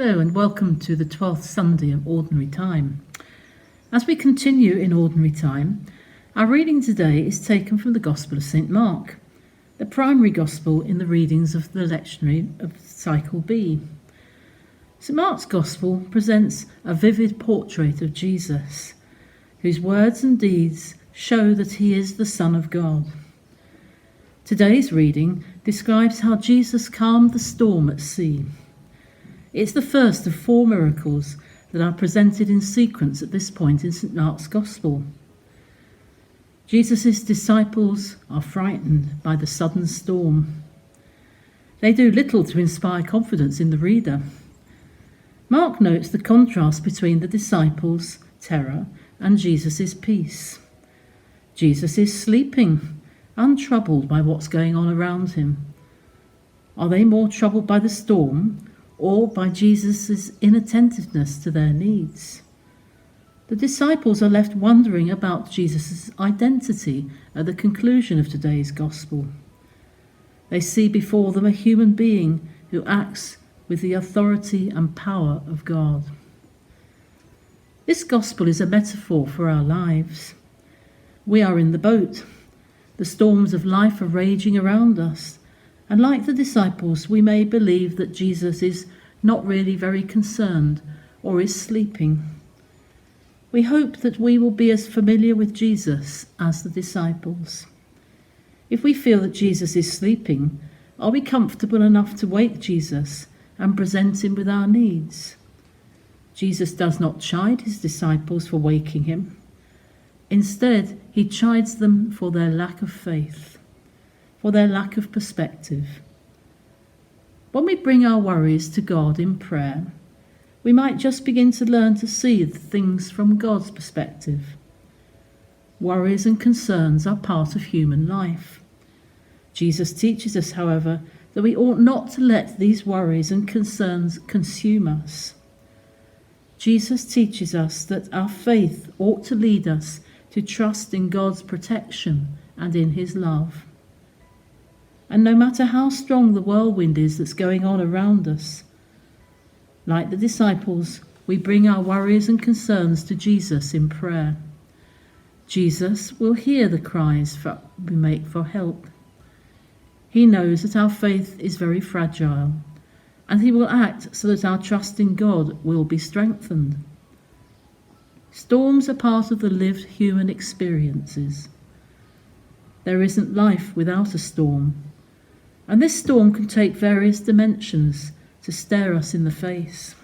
Hello and welcome to the 12th Sunday of Ordinary Time. As we continue in Ordinary Time, our reading today is taken from the Gospel of St. Mark, the primary Gospel in the readings of the lectionary of Cycle B. St. Mark's Gospel presents a vivid portrait of Jesus, whose words and deeds show that he is the Son of God. Today's reading describes how Jesus calmed the storm at sea. It's the first of 4 miracles that are presented in sequence at this point in St. Mark's Gospel. Jesus' disciples are frightened by the sudden storm. They do little to inspire confidence in the reader. Mark notes the contrast between the disciples' terror and Jesus' peace. Jesus is sleeping, untroubled by what's going on around him. Are they more troubled by the storm or by Jesus' inattentiveness to their needs? The disciples are left wondering about Jesus' identity at the conclusion of today's Gospel. They see before them a human being who acts with the authority and power of God. This Gospel is a metaphor for our lives. We are in the boat. The storms of life are raging around us, and like the disciples, we may believe that Jesus is not really very concerned or is sleeping. We hope that we will be as familiar with Jesus as the disciples. If we feel that Jesus is sleeping, are we comfortable enough to wake Jesus and present him with our needs? Jesus does not chide his disciples for waking him. Instead, he chides them for their lack of faith, for their lack of perspective. When we bring our worries to God in prayer, we might just begin to learn to see things from God's perspective. Worries and concerns are part of human life. Jesus teaches us, however, that we ought not to let these worries and concerns consume us. Jesus teaches us that our faith ought to lead us to trust in God's protection and in his love. And no matter how strong the whirlwind is that's going on around us, like the disciples, we bring our worries and concerns to Jesus in prayer. Jesus will hear the cries we make for help. He knows that our faith is very fragile, and he will act so that our trust in God will be strengthened. Storms are part of the lived human experiences. There isn't life without a storm, and this storm can take various dimensions to stare us in the face.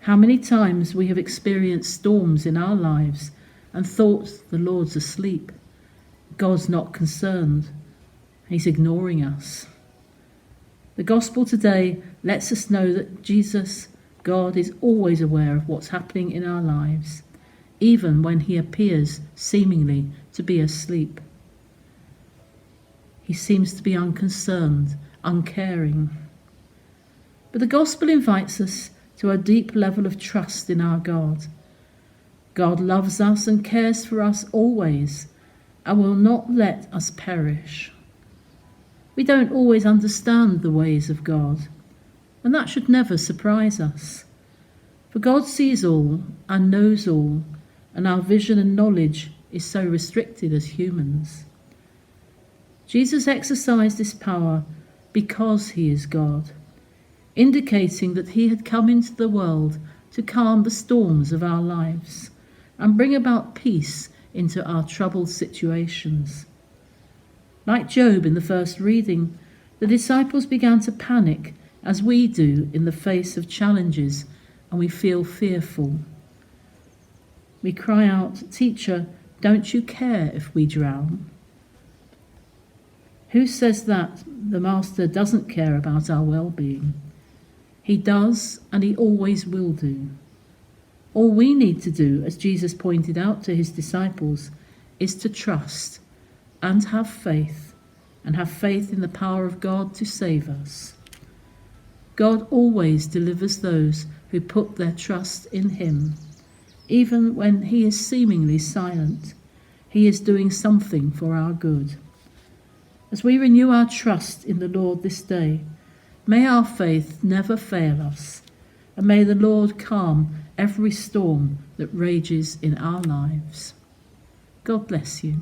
How many times we have experienced storms in our lives and thought the Lord's asleep, God's not concerned, he's ignoring us. The Gospel today lets us know that Jesus, God, is always aware of what's happening in our lives, even when he appears seemingly to be asleep. He seems to be unconcerned, uncaring. But the Gospel invites us to a deep level of trust in our God. God loves us and cares for us always, and will not let us perish. We don't always understand the ways of God, and that should never surprise us. For God sees all and knows all, and our vision and knowledge is so restricted as humans. Jesus exercised this power because he is God, indicating that he had come into the world to calm the storms of our lives and bring about peace into our troubled situations. Like Job in the first reading, the disciples began to panic as we do in the face of challenges, and we feel fearful. We cry out, "Teacher, don't you care if we drown?" Who says that the Master doesn't care about our well-being? He does, and he always will do. All we need to do, as Jesus pointed out to his disciples, is to trust and have faith in the power of God to save us. God always delivers those who put their trust in him. Even when he is seemingly silent, he is doing something for our good. As we renew our trust in the Lord this day, may our faith never fail us, and may the Lord calm every storm that rages in our lives. God bless you.